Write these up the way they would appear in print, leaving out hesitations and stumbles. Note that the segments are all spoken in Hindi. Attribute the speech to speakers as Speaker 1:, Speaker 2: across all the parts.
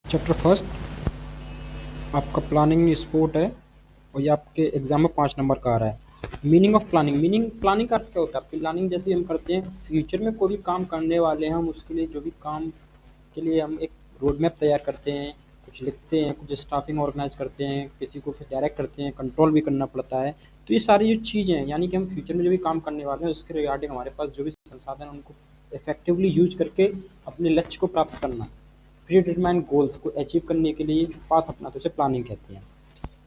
Speaker 1: चैप्टर फर्स्ट आपका प्लानिंग स्पोर्ट है और ये आपके एग्जाम में 5 नंबर का आ रहा है। Meaning of planning. प्लानिंग का अर्थ क्या होता है? प्लानिंग जैसे हम करते हैं फ्यूचर में कोई भी काम करने वाले हैं हम, उसके लिए जो भी काम के लिए हम एक रोड मैप तैयार करते हैं, कुछ लिखते हैं, कुछ स्टाफिंग ऑर्गेनाइज करते हैं, किसी को फिर डायरेक्ट करते हैं, कंट्रोल भी करना पड़ता है। तो ये सारी जो चीज़ें हैं, यानी कि हम फ्यूचर में जो भी काम करने वाले हैं उसके रिगार्डिंग हमारे पास जो भी संसाधन हैं उनको इफेक्टिवली यूज करके अपने लक्ष्य को प्राप्त करना, प्री डिटरमाइंड गोल्स को अचीव करने के लिए जो पाथ अपना तो उसे प्लानिंग कहते हैं।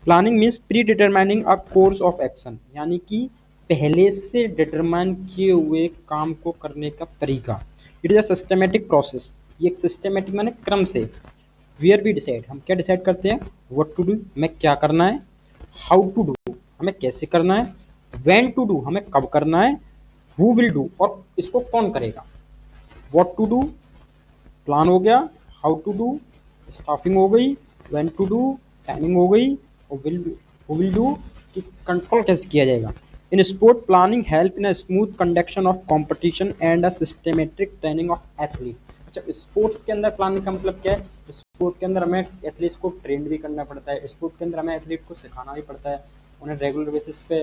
Speaker 1: Planning means pre determining a course of action, यानी कि पहले से डिटरमाइन किए हुए काम को करने का तरीका। It is a systematic process, ये एक सिस्टमेटिक माने क्रम से। वेयर वी डिसाइड, हम क्या डिसाइड करते हैं, व्हाट टू डू, हमें क्या करना है, हाउ टू डू, हमें कैसे करना है, व्हेन टू डू, हमें कब करना है, हु विल डू, और इसको कौन करेगा। व्हाट टू डू प्लान हो गया, हाउ टू डू स्टाफिंग हो गई, व्हेन टू डू टाइमिंग हो गई, और विल डू कि कंट्रोल कैसे किया जाएगा। In sport planning help in a smooth conduction of competition and a systematic training of athlete. अच्छा, स्पोर्ट्स के अंदर प्लानिंग का मतलब क्या है? स्पोर्ट के अंदर हमें एथलीट्स को ट्रेन भी करना पड़ता है, स्पोर्ट के अंदर हमें एथलीट को सिखाना भी पड़ता है, उन्हें रेगुलर बेसिस पे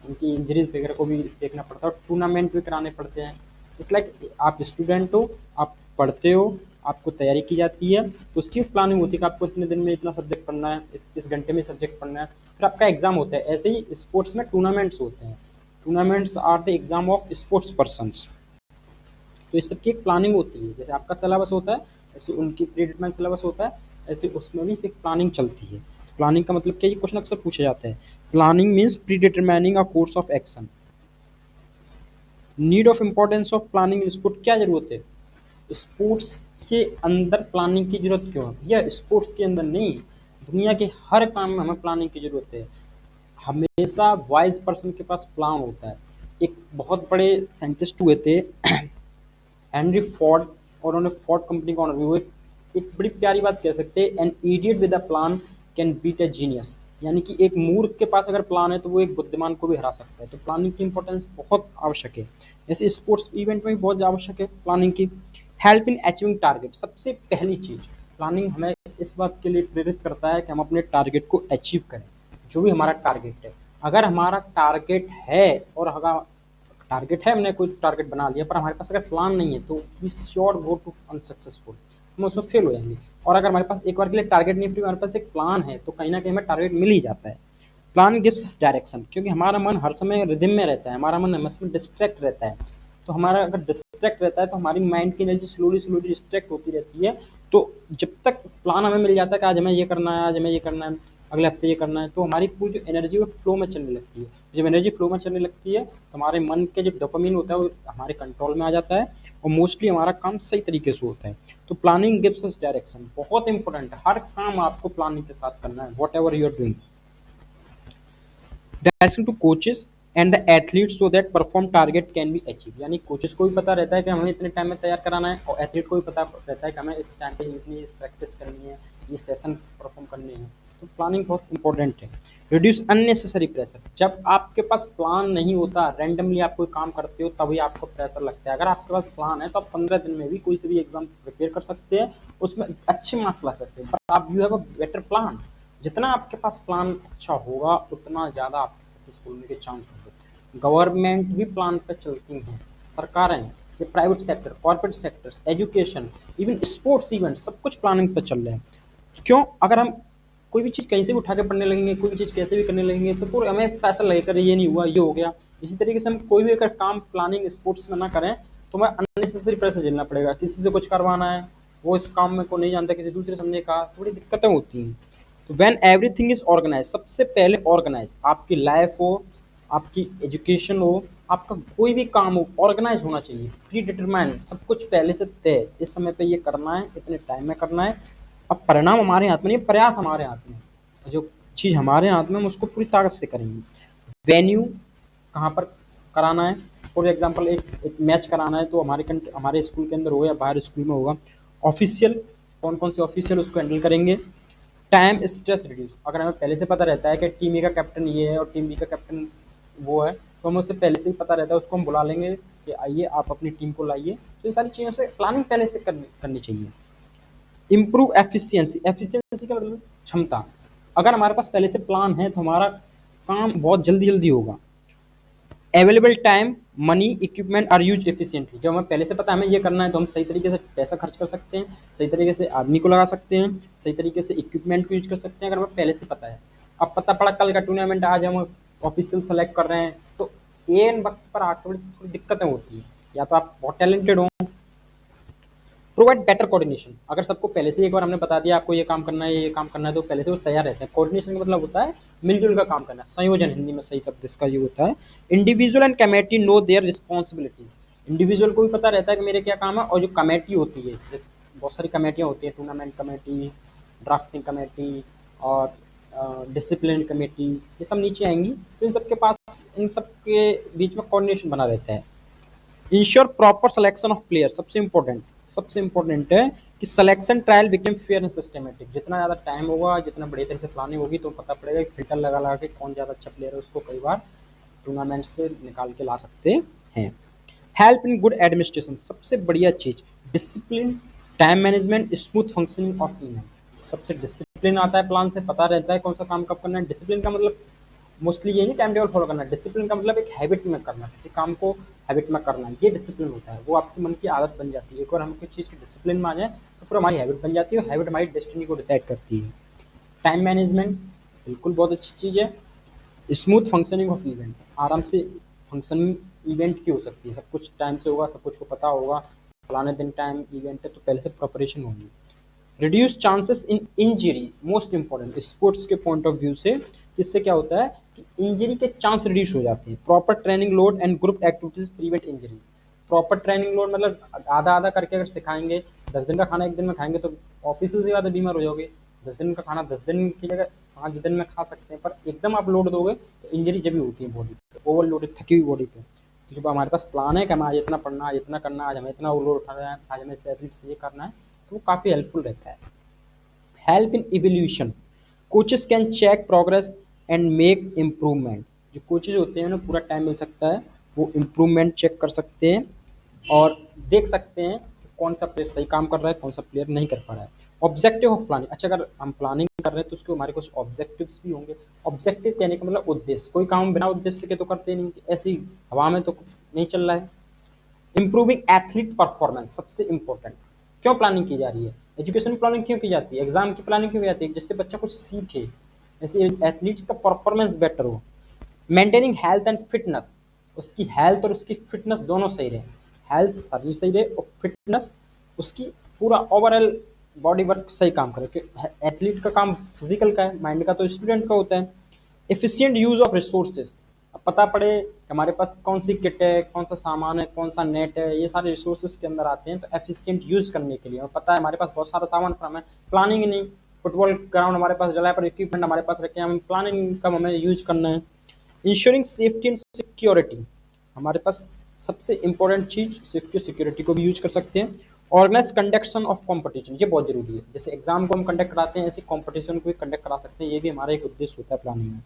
Speaker 1: उनकी इंजरीज वगैरह को भी देखना पड़ता है और टूर्नामेंट भी कराने पड़ते हैं। इट्स लाइक आप स्टूडेंट हो, आप पढ़ते हो, आपको तैयारी की जाती है, तो उसकी प्लानिंग होती है कि आपको इतने दिन में इतना सब्जेक्ट पढ़ना है, इस घंटे में सब्जेक्ट पढ़ना है, फिर आपका एग्जाम होता है। ऐसे ही स्पोर्ट्स में टूर्नामेंट्स होते हैं, tournaments are the exam of sports persons. तो इस सबकी एक प्लानिंग होती है, जैसे आपका सिलेबस होता है ऐसे उनकी प्री डिटरमाइंड सिलेबस होता है, ऐसे उसमें भी एक प्लानिंग चलती है। प्लानिंग का मतलब क्या, ये क्वेश्चन अक्सर पूछा जाता है। Planning means pre determining a course of action. Need of importance of planning in sport, क्या जरूरत है स्पोर्ट्स के अंदर प्लानिंग की जरूरत क्यों है? या स्पोर्ट्स के अंदर नहीं, दुनिया के हर काम में हमें प्लानिंग की जरूरत है। हमेशा वाइज पर्सन के पास प्लान होता है। एक बहुत बड़े साइंटिस्ट हुए थे हेनरी फोर्ड, और उन्होंने फोर्ड कंपनी का ऑनर भी हुए। एक बड़ी प्यारी बात कह सकते हैं, an idiot with a plan can beat a genius, यानी कि एक मूर्ख के पास अगर प्लान है तो वो एक बुद्धिमान को भी हरा सकता है। तो प्लानिंग की इंपॉर्टेंस बहुत आवश्यक है। ऐसे स्पोर्ट्स इवेंट में भी बहुत आवश्यक है प्लानिंग की। हेल्प इन अचीविंग टारगेट, सबसे पहली चीज प्लानिंग हमें इस बात के लिए प्रेरित करता है कि हम अपने टारगेट को अचीव करें। जो भी हमारा टारगेट है, अगर हमारा टारगेट है और अगर टारगेट है, हमने कोई टारगेट बना लिया पर हमारे पास अगर प्लान नहीं है तो we sure go to unsuccessful, हम उसमें फेल हो जाएंगे। और अगर हमारे पास एक बार के लिए टारगेट नहीं है फिर हमारे पास एक प्लान है तो कहीं ना कहीं हमें टारगेट मिल ही जाता है। प्लान गिव्स अस डायरेक्शन, क्योंकि हमारा मन हर समय रिदम में रहता है, हमारा मन हमेशा डिस्ट्रैक्ट रहता है। तो हमारा अगर डिस्ट्रैक्ट रहता है तो हमारी माइंड की एनर्जी स्लोली स्लोली डिस्ट्रैक्ट होती रहती है। तो जब तक प्लान हमें मिल जाता है कि आज हमें ये करना है, आज हमें ये करना है, अगले हफ्ते ये करना है, तो हमारी पूरी जो एनर्जी वो फ्लो में चलने लगती है। जब एनर्जी फ्लो में चलने लगती है तो हमारे मन के जो डोपामिन होता है वो हमारे कंट्रोल में आ जाता है और मोस्टली हमारा काम सही तरीके से होता है। तो प्लानिंग गिव्स अस डायरेक्शन, बहुत इंपॉर्टेंट है, हर काम आपको प्लानिंग के साथ करना है, whatever you are doing. Direction to coaches and the athletes so that perform target can be achieve, यानी कोचेस को भी पता रहता है कि हमें इतने टाइम में तैयार कराना है और एथलीट को भी पता रहता है कि हमें इस टाइम पे इतनी प्रैक्टिस करनी है, ये सेशन परफॉर्म करने हैं। तो प्लानिंग बहुत इंपॉर्टेंट है। रिड्यूस अननेसेसरी प्रेशर, जब आपके पास प्लान नहीं होता, रैंडमली आप कोई काम करते हो तभी आपको प्रेशर लगता है। अगर आपके पास प्लान है तो आप 15 दिन में भी कोई से भी एग्जाम प्रिपेयर कर सकते हैं, उसमें अच्छे मार्क्स ला सकते हैं, बट आप you have a better plan. जितना आपके पास प्लान अच्छा होगा उतना ज़्यादा आपके सक्सेसफुल होने के चांस होंगे। गवर्नमेंट भी प्लान पर चलती हैं, सरकारें, ये private sector, corporate sector, education, even sports event, सब कुछ प्लानिंग पर चल रहे हैं। क्यों? अगर हम कोई भी चीज़ कहीं से भी उठा के पढ़ने लगेंगे, कोई भी चीज़ कैसे भी करने लगेंगे तो फिर हमें पैसा लगेगा, ये नहीं हुआ ये हो गया। इसी तरीके से हम कोई भी अगर काम प्लानिंग स्पोर्ट्स में ना करें तो हमें अननेसेसरी प्रेशर झेलना पड़ेगा, किसी से कुछ करवाना है, वो इस काम में को नहीं जानता, किसी दूसरे समझने का, थोड़ी दिक्कतें होती हैं। तो व्हेन एवरीथिंग इज ऑर्गेनाइज, सबसे पहले ऑर्गेनाइज, आपकी लाइफ हो, आपकी एजुकेशन हो, आपका कोई भी काम हो, ऑर्गेनाइज होना चाहिए, प्री डिटरमाइन, सब कुछ पहले से तय, इस समय पे ये करना है, इतने टाइम में करना है। अब परिणाम हमारे हाथ में नहीं, प्रयास हमारे हाथ में है। जो चीज़ हमारे हाथ में हम उसको पूरी ताकत से करेंगे। वेन्यू, कहाँ पर कराना है, फॉर एग्जांपल एक मैच कराना है तो हमारे स्कूल के अंदर होगा या बाहर स्कूल में होगा। ऑफिशियल, कौन कौन से ऑफिशियल उसको हैंडल करेंगे। टाइम स्ट्रेस रिड्यूस, अगर हमें पहले से पता रहता है कि टीम ए का कैप्टन ये है और टीम बी का कैप्टन वो है तो हमें उससे पहले से ही पता रहता है, उसको हम बुला लेंगे कि आइए आप अपनी टीम को लाइए। तो ये सारी चीज़ों से प्लानिंग पहले से करनी चाहिए। इम्प्रूव एफिशिएंसी, एफिशिएंसी का मतलब क्षमता। अगर हमारे पास पहले से प्लान है तो हमारा काम बहुत जल्दी जल्दी होगा। Available time, money, equipment are use efficiently. जब हमें पहले से पता है हमें ये करना है तो हम सही तरीके से पैसा खर्च कर सकते हैं, सही तरीके से आदमी को लगा सकते हैं, सही तरीके से इक्विपमेंट को यूज कर सकते हैं, अगर हमें पहले से पता है। अब पता पड़ा कल का टूर्नामेंट, आज हम ऑफिशियल सेलेक्ट कर रहे हैं, तो एन वक्त पर आकर थोड़ी दिक्कतें होती हैं। या तो आप बहुत टैलेंटेड हो। प्रोवाइड बेटर कोऑर्डिनेशन, अगर सबको पहले से एक बार हमने बता दिया आपको ये काम करना है, ये काम करना है, तो पहले से वो तैयार रहते हैं। कोऑर्डिनेशन का मतलब होता है मिलजुल का काम करना, संयोजन हिंदी में सही शब्द इसका ये होता है। Individual and committee know their responsibilities, individual को भी पता रहता है कि मेरे क्या काम है, और जो कमेटी होती है, जैसे बहुत सारी कमेटियाँ होती हैं, टूर्नामेंट कमेटी, ड्राफ्टिंग कमेटी और डिसिप्लिन कमेटी, ये सब नीचे आएंगी। तो इन सबके पास, इन सबके बीच में कोऑर्डिनेशन बना रहता है। Ensure proper selection of player, सबसे इंपॉर्टेंट है कि selection trial become fair and systematic. जितना ज़्यादा टाइम होगा, जितना बढ़िया तरह से प्लानिंग होगी, तो पता पड़ेगा कि फिल्टर लगा लगा के कौन ज़्यादा अच्छा प्लेयर है, उसको कई बार टूर्नामेंट से निकाल के ला सकते हैं। हेल्प इन गुड एडमिनिस्ट्रेशन, सबसे बढ़िया चीज़ discipline, time management, smooth functioning of event. सबसे डिसिप्लिन आता है, प्लान से पता रहता है कौन सा काम कब करना है। डिसिप्लिन का मतलब मोस्टली ये नहीं टाइम टेबल फॉलो करना, डिसिप्लिन का मतलब एक हैबिट में करना, किसी काम को हैबिट में करना, ये डिसिप्लिन होता है। वो आपके मन की आदत बन जाती है। एक बार हम किसी चीज़ की डिसिप्लिन में आ जाए तो फिर हमारी हैबिट बन जाती है, और हैबिट हमारी डेस्टिनी को डिसाइड करती है। टाइम मैनेजमेंट बिल्कुल बहुत अच्छी चीज़ है। स्मूथ फंक्शनिंग ऑफ इवेंट, आराम से फंक्शन इवेंट की हो सकती है, सब कुछ टाइम से होगा, सब कुछ को पता होगा फलाने दिन टाइम इवेंट है, तो पहले से प्रिपरेशन होगी। रिड्यूस चांसेस इन इंजरीज, मोस्ट इंपॉर्टेंट स्पोर्ट्स के पॉइंट ऑफ व्यू से, इससे क्या होता है कि इंजरी के चांस रिड्यूस हो जाते हैं। Proper training load and group activities prevent injury. Proper training load मतलब आधा आधा करके अगर सिखाएंगे, 10 दिन का खाना एक दिन में खाएंगे तो ऑफिशियल से ज़्यादा बीमार हो जाओगे। 10 दिन का खाना 10 दिन की जगह 5 दिन में खा सकते हैं, पर एकदम आप लोड दोगे तो इंजरी जब भी होती है बॉडी पे, ओवरलोडेड थकी हुई बॉडी पे। तो जब हमारे पास प्लान है कि हमें आज इतना पढ़ना, आज इतना करना, आज हमें इतना लोड उठाना है, आज हमें एथलीट से ये करना है, तो वो काफ़ी हेल्पफुल रहता है। Help in evolution, coaches can check progress and make improvement. जो कोचेज होते हैं उन्हें पूरा टाइम मिल सकता है, वो इम्प्रूवमेंट चेक कर सकते हैं और देख सकते हैं कि कौन सा प्लेयर सही काम कर रहा है, कौन सा प्लेयर नहीं कर पा रहा है। ऑब्जेक्टिव ऑफ प्लानिंग, अच्छा अगर हम प्लानिंग कर रहे हैं तो उसके हमारे कुछ ऑब्जेक्टिव्स भी होंगे। ऑब्जेक्टिव कहने का मतलब उद्देश्य, कोई काम बिना उद्देश्य के तो करते नहीं, ऐसी हवा में तो नहीं चल रहा है। इंप्रूविंग एथलीट परफॉर्मेंस, सबसे इंपॉर्टेंट, क्यों प्लानिंग की जा रही है, एजुकेशन प्लानिंग क्यों की जाती है, एग्जाम की प्लानिंग क्यों की जाती है, जिससे बच्चा कुछ सीखे, ऐसे एथलीट्स का परफॉर्मेंस बेटर हो। मेंटेनिंग हेल्थ एंड फिटनेस, उसकी हेल्थ और उसकी फिटनेस दोनों सही रहे, हेल्थ शरीर सही रहे और फिटनेस उसकी पूरा ओवरऑल बॉडी वर्क सही काम करे, क्योंकि एथलीट का काम फिजिकल का है, माइंड का तो स्टूडेंट का होता है। एफिशिएंट यूज ऑफ रिसोर्सेज, अब पता पड़े कि हमारे पास कौन सी किट है, कौन सा सामान है, कौन सा नेट है, ये सारे रिसोर्सेज के अंदर आते हैं। तो एफिशिएंट यूज करने के लिए हमें पता है हमारे पास बहुत सारा सामान, पर हमें प्लानिंग ही नहीं। फुटबॉल ग्राउंड हमारे पास जला है, पर इक्विपमेंट हमारे पास रखे हैं, हम प्लानिंग कब हमें यूज करना है। इंश्योरिंग सेफ्टी एंड सिक्योरिटी, हमारे पास सबसे इंपॉर्टेंट चीज सेफ्टी और सिक्योरिटी को भी यूज कर सकते हैं। ऑर्गेनाइज कंडक्शन ऑफ कंपटीशन, ये बहुत जरूरी है, जैसे एग्जाम को हम कंडक्ट कराते हैं ऐसे कंपटीशन को भी कंडक्ट करा सकते हैं, ये भी हमारा एक उद्देश्य होता है प्लानिंग में।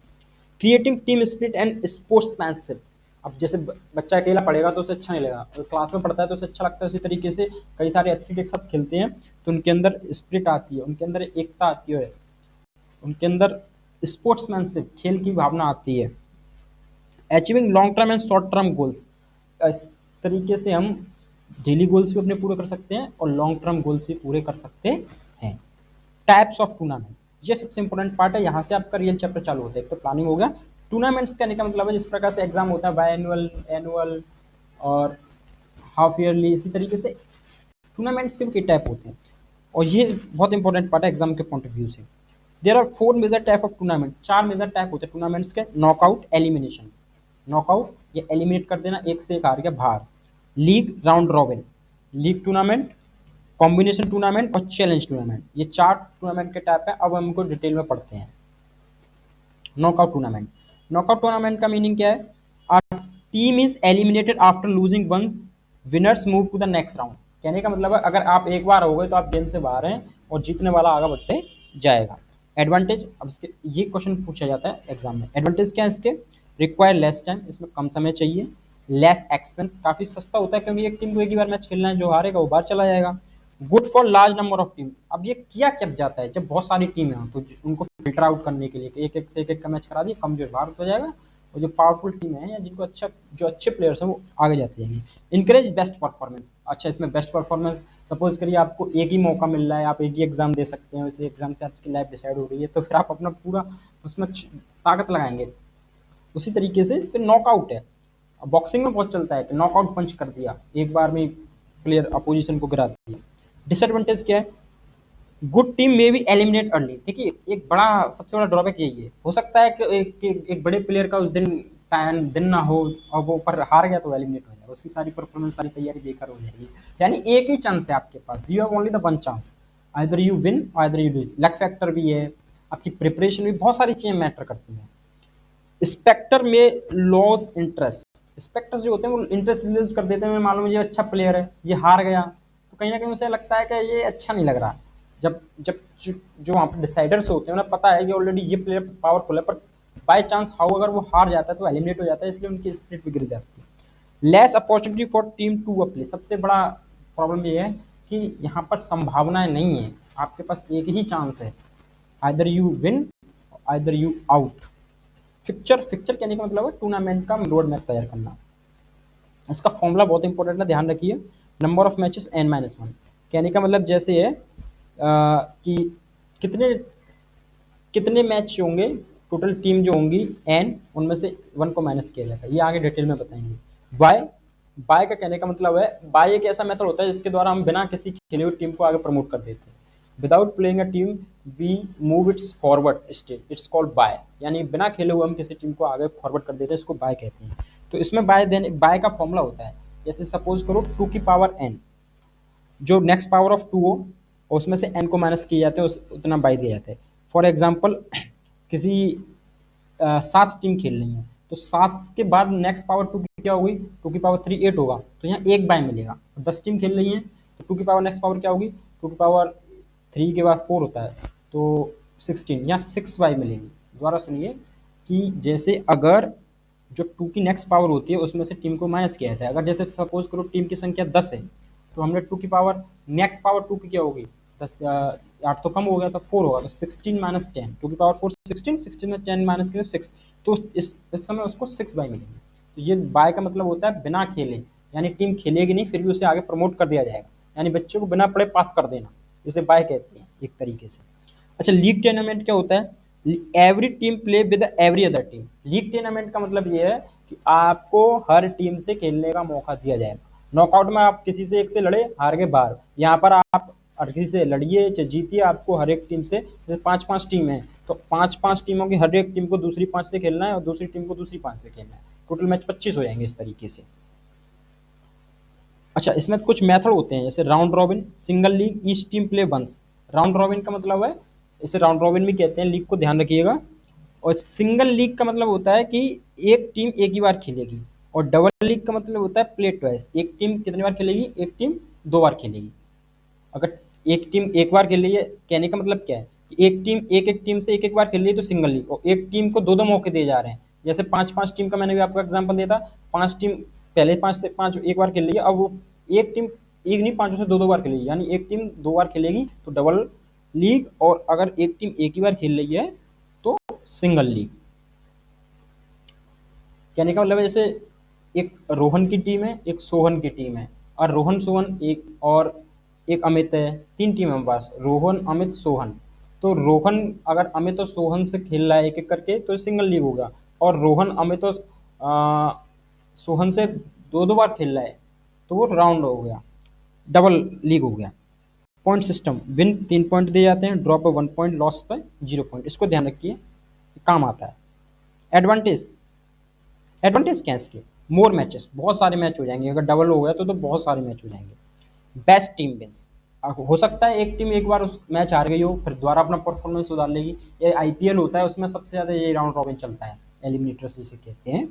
Speaker 1: Creating team spirit and sportsmanship, अब जैसे बच्चा अकेला पढ़ेगा तो उसे अच्छा नहीं लगेगा, अगर क्लास में पढ़ता है तो उसे अच्छा लगता है। उसी तरीके से कई सारे एथलीट एक साथ खेलते हैं तो उनके अंदर स्पिरिट आती है, उनके अंदर एकता आती है, उनके अंदर स्पोर्ट्समैनशिप खेल की भावना आती है। Achieving long term and short term goals, इस तरीके से हम डेली गोल्स भी अपने पूरे कर सकते हैं और लॉन्ग टर्म गोल्स भी पूरे कर सकते हैं। टाइप्स ऑफ टूर्नामेंट, ये सबसे इंपॉर्टेंट पार्ट है, यहाँ से आपका रियल चैप्टर चालू होता है। एक तो प्लानिंग हो गया, टूर्नामेंट्स कहने का मतलब है जिस प्रकार से एग्जाम होता है बाय एनुअल, एनुअल और हाफ ईयरली, इसी तरीके से टूर्नामेंट्स के भी कई टाइप होते हैं, और ये बहुत इंपॉर्टेंट पार्ट है एग्जाम के पॉइंट ऑफ व्यू से। There are 4 major type of tournament, 4 major type होते हैं टूर्नामेंट्स के। नॉकआउट, एलिमिनेशन, नॉकआउट ये एलिमिनेट कर देना, एक से एक हार गया बाहर। League, round robin, league tournament, combination tournament और चैलेंज टूर्नामेंट, ये 4 टूर्नामेंट के टाइप है। अब हम इनको डिटेल में पढ़ते हैं। नॉकआउट टूर्नामेंट, नॉकआउट टूर्नामेंट का मीनिंग क्या है, a team is eliminated after losing once, winners move to the next round. कहने का मतलब है अगर आप एक बार हो गए तो आप गेम से बाहर हैं और जीतने वाला आगे बढ़ते जाएगा। एडवांटेज, अब इसके ये क्वेश्चन पूछा जाता है एग्जाम में, एडवांटेज क्या है इसके, रिक्वायर लेस टाइम, इसमें कम समय चाहिए। लेस एक्सपेंस, काफ़ी सस्ता होता है क्योंकि एक टीम को एक ही बार मैच खेलना है, जो हारेगा वो बाहर चला जाएगा। Good for large number of team. अब ये किया कब जाता है, जब बहुत सारी टीमें हो तो उनको फिल्टर आउट करने के लिए कि एक एक से एक का मैच करा दिए, कमजोर बाहर हो जाएगा, और जो पावरफुल टीम है या जिनको अच्छा, जो अच्छे प्लेयर्स हैं वो आगे जाते जाएंगे। Encourage best performance. अच्छा, इसमें बेस्ट परफॉर्मेंस, सपोज करिए आपको एक ही मौका मिल रहा है, आप एक ही एग्जाम दे सकते हैं, उसी एग्जाम से आपकी लाइफ डिसाइड हो रही है, तो फिर आप अपना पूरा उसमें ताकत लगाएंगे। उसी तरीके से फिर नॉकआउट है, बॉक्सिंग में बहुत चलता है कि नॉकआउट पंच कर दिया, एक बार में प्लेयर अपोजिशन को गिरा दिया। डिसएडवांटेज क्या है, गुड टीम में भी एलिमिनेट अर्ली। देखिए एक बड़ा, सबसे बड़ा ड्रॉबैक यही है, हो सकता है कि एक बड़े प्लेयर का उस दिन टाइम दिन ना हो और वो पर हार गया तो एलिमिनेट हो जाएगा, उसकी सारी परफॉर्मेंस, सारी तैयारी बेकार हो जाएगी। यानी एक ही चांस है आपके पास, you have only the one chance, either you win either you lose. Luck factor भी है, आपकी प्रिपरेशन भी, बहुत सारी चीजें मैटर करती हैं। स्पेक्टर में लॉस इंटरेस्ट, स्पेक्टर्स जो होते हैं वो इंटरेस्ट लूज कर देते हैं, मालूम है ये अच्छा प्लेयर है, ये हार गया, तो कहीं ना कहीं उसे लगता है कि ये अच्छा नहीं लग रहा। जब जब जो वहाँ पर डिसाइडर्स होते हैं उन्हें पता है कि ऑलरेडी ये प्लेयर पावरफुल है, पर बाय चांस हाउ अगर वो हार जाता है तो एलिमिनेट हो जाता है, इसलिए उनकी स्पिरिट भी गिर जाती है। Less opportunity for team to a play, सबसे बड़ा प्रॉब्लम ये है कि यहाँ पर संभावनाएं नहीं है, आपके पास एक ही चांस है, either you win either you out. Fixture, fixture कहने का मतलब है टूर्नामेंट का रोड मैप तैयार करना। इसका फॉर्मूला बहुत इंपॉर्टेंट है, ध्यान रखिए। नंबर ऑफ मैचेस n-1, कहने का मतलब जैसे है कि कितने कितने मैच होंगे, टोटल टीम जो होंगी n, उनमें से 1 को माइनस किया जाएगा, ये आगे डिटेल में बताएंगे। बाय, बाय का कहने का मतलब है, बाय एक ऐसा मेथड होता है जिसके द्वारा हम बिना किसी खेले हुई टीम को आगे प्रमोट कर देते हैं। Without playing a team we move its forward stage, it's called bye, यानी बिना खेले हुए हम किसी टीम को आगे फॉरवर्ड कर देते हैं, इसको बाय कहते हैं। तो इसमें बाय देने, बाय का फॉर्मूला होता है, जैसे सपोज करो 2 की पावर n, जो नेक्स्ट पावर ऑफ 2 हो और उसमें से n को माइनस किए जाते हैं, उतना बाय दिया जाता है। फॉर एग्जाम्पल किसी 7 टीम खेल रही है, तो 7 के बाद नेक्स्ट पावर 2 की क्या होगी, 2 की पावर 3 8 होगा, तो यहाँ एक बाय मिलेगा। 10 टीम खेल रही है तो 2 की पावर नेक्स्ट पावर क्या होगी, 2 की पावर 3 के बाद 4 होता है तो 16, यहाँ 6 बाय मिलेगी। दोबारा सुनिए कि जैसे अगर जो 2 की नेक्स्ट पावर होती है उसमें से टीम को माइनस किया जाता है, अगर जैसे सपोज करो टीम की संख्या 10 है, तो हमने 2 की पावर नेक्स्ट पावर 2 की क्या होगी, 10, 8 तो कम हो गया तो 4 होगा, तो 16 माइनस 10, 2 की पावर 4 16, 16 में 10 माइनस करें 6, तो इस समय उसको 6 बाय मिलेंगे। तो ये बाय का मतलब होता है बिना खेले, यानी टीम खेलेगी नहीं फिर भी उसे आगे प्रमोट कर दिया जाएगा, यानी बच्चों को बिना पढ़े पास कर देना, इसे बाय कहते हैं एक तरीके से। अच्छा, लीग टूर्नामेंट क्या होता है, every team play with every other team. League tournament का मतलब ये है कि आपको हर टीम से खेलने का मौका दिया जाएगा। नॉकआउट में आप किसी से एक से लड़े, हार गए बाहर, यहाँ पर आप हर किसी से लड़िए चाहे जीतिए, आपको हर एक टीम से, जैसे 5-5 टीम है तो 5-5 टीमों की हर एक टीम को दूसरी 5 से खेलना है और दूसरी टीम को दूसरी 5 से खेलना है, टोटल मैच 25 हो जाएंगे इस तरीके से। अच्छा, इसमें कुछ मेथड होते हैं, जैसे round robin, single league, each team play once. Round robin का मतलब है, इसे राउंड रॉबिन भी कहते हैं, लीग को ध्यान रखिएगा। और सिंगल लीग का मतलब होता है कि एक टीम एक ही बार खेलेगी, और डबल लीग का मतलब होता है प्ले ट्वाइस, एक टीम कितनी बार खेलेगी, एक टीम 2 बार खेलेगी। अगर एक टीम एक बार खेल रही है, कहने का मतलब क्या है कि एक टीम एक टीम से एक बार खेल रही है तो सिंगल लीग, और एक टीम को 2-2 मौके दिए जा रहे हैं, जैसे 5-5 टीम का मैंने भी आपको एग्जांपल दिया था। 5 टीम पहले 5 से 5 एक बार खेल रही है, अब वो एक टीम एक नहीं 5 से 2-2 बार खेलेगी, यानी एक टीम 2 बार खेलेगी तो डबल लीग, और अगर एक टीम एक ही बार खेल रही है तो सिंगल लीग। कहने का मतलब है जैसे एक रोहन की टीम है, एक सोहन की टीम है, और रोहन सोहन एक, और एक अमित है, 3 टीम है हमारे पास, रोहन अमित सोहन। तो रोहन अगर अमित और सोहन से खेल रहा है एक एक करके तो सिंगल लीग होगा, और रोहन अमित और सोहन से 2-2 बार खेल रहा है तो वो राउंड हो गया, डबल लीग हो गया। पॉइंट सिस्टम, विन 3 पॉइंट दिए जाते हैं, ड्रॉ पे 1 पॉइंट, लॉस पे 0 पॉइंट, इसको ध्यान रखिए, काम आता है। एडवांटेज, एडवांटेज क्या है इसके, मोर मैचेस, बहुत सारे मैच हो जाएंगे, अगर डबल हो गया तो बहुत सारे मैच हो जाएंगे। बेस्ट टीम विंस, हो सकता है एक टीम एक बार उस मैच हार गई हो फिर दोबारा अपना परफॉर्मेंस सुधार लेगी, ये आईपीएल होता है उसमें सबसे ज्यादा ये राउंड रॉबिन चलता है, एलिमिनेटर्स जिसे कहते हैं।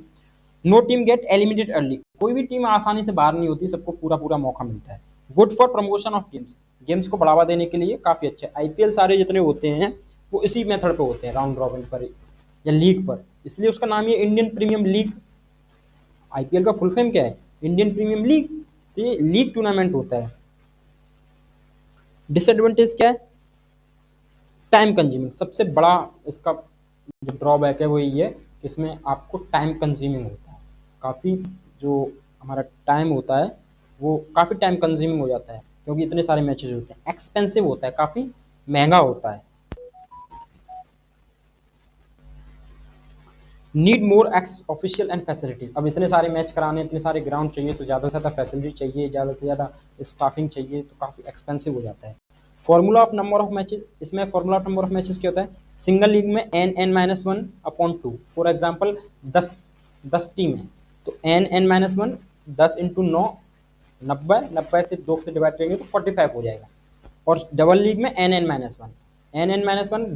Speaker 1: No team get eliminated early, कोई भी टीम आसानी से बाहर नहीं होती, सबको पूरा पूरा मौका मिलता है। Good for promotion of games, games को बढ़ावा देने के लिए काफी अच्छा है। आईपीएल सारे जितने होते हैं वो इसी मेथड पे होते हैं, राउंड रॉबिन पर या लीग पर, इसलिए उसका नाम है इंडियन प्रीमियम लीग। आईपीएल का फुल फॉर्म क्या है, इंडियन प्रीमियम लीग, तो ये लीग टूर्नामेंट होता है। डिसएडवांटेज क्या है? Time consuming. सबसे बड़ा इसका जो ड्रॉबैक है वो यही है कि इसमें आपको टाइम कंज्यूमिंग होता है काफ़ी। जो हमारा टाइम होता है वो काफ़ी टाइम कंज्यूमिंग हो जाता है, क्योंकि इतने सारे मैचेस होते हैं। एक्सपेंसिव होता है, काफ़ी महंगा होता है। Need more x official and facilities. अब इतने सारे मैच कराने, इतने सारे ग्राउंड चाहिए, तो ज़्यादा से ज़्यादा फैसिलिटी चाहिए, ज़्यादा से ज़्यादा स्टाफिंग चाहिए, तो काफ़ी एक्सपेंसिव हो जाता है। Formula of number of matches, इसमें formula of number of matches क्या होता है? सिंगल लीग में n(n-1/2). फॉर एग्जाम्पल 10 टीम है, तो n(n-1), 10 × 9, 90 से 2 से डिवाइड करेंगे तो 45 हो जाएगा। और डबल लीग में n(n-1),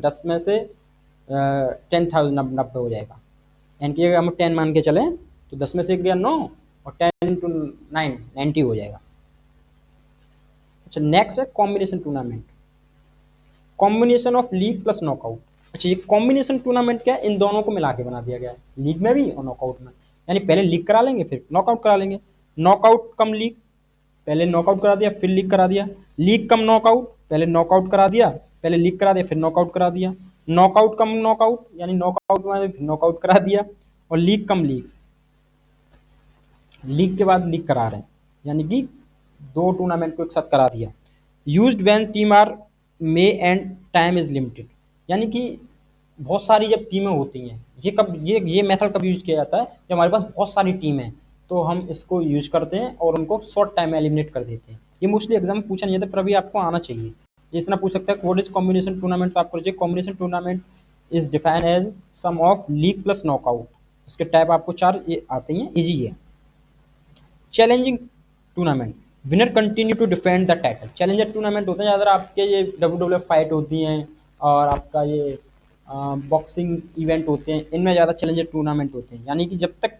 Speaker 1: 10 में से 10,000, 90 हो जाएगा। एन की अगर हम 10 मान के चले तो 10 में से 1 गया 9, और 10 × 9 90 हो जाएगा। अच्छा, नेक्स्ट है combination tournament. Combination of league plus knockout. अच्छा, ये कॉम्बिनेशन टूर्नामेंट क्या है? इन दोनों को मिला के बना दिया गया है, लीग में भी और नॉकआउट में। यानी पहले लीग करा लेंगे फिर नॉकआउट करा लेंगे। नॉकआउट कम लीग, पहले नॉकआउट करा दिया फिर लीग करा दिया। लीग कम नॉकआउट, पहले नॉकआउट करा दिया, पहले लीग करा दिया फिर नॉकआउट करा दिया। नॉकआउट कम नॉकआउट, यानी नॉकआउट में फिर नॉकआउट करा दिया। और लीग कम लीग, लीग के बाद लीग करा रहे हैं, यानी कि दो टूर्नामेंट को एक साथ करा दिया। Used when team are may and time is limited. यानी कि बहुत सारी जब टीमें होती हैं, ये मेथड कब यूज किया जाता है? जब हमारे पास बहुत सारी टीम है, तो हम इसको यूज करते हैं और उनको शॉर्ट टाइम में एलिमिनेट कर देते हैं। ये मोस्टली एग्जाम में पूछा नहीं जाता, पर अभी आपको आना चाहिए। इस तरह पूछ सकता है व्हाट इज कॉम्बिनेशन टूर्नामेंट, तो आपको combination tournament is define as sum of league plus knockout. इसके टाइप आपको 4 ये आते हैं, इजी है। Challenging tournament, winner continue to defend the title. Challenger tournament होते हैं ज़्यादा आपके, ये WWE फाइट होती हैं और आपका ये बॉक्सिंग इवेंट होते हैं, इनमें ज़्यादा चैलेंजर टूर्नामेंट होते हैं। यानी कि जब तक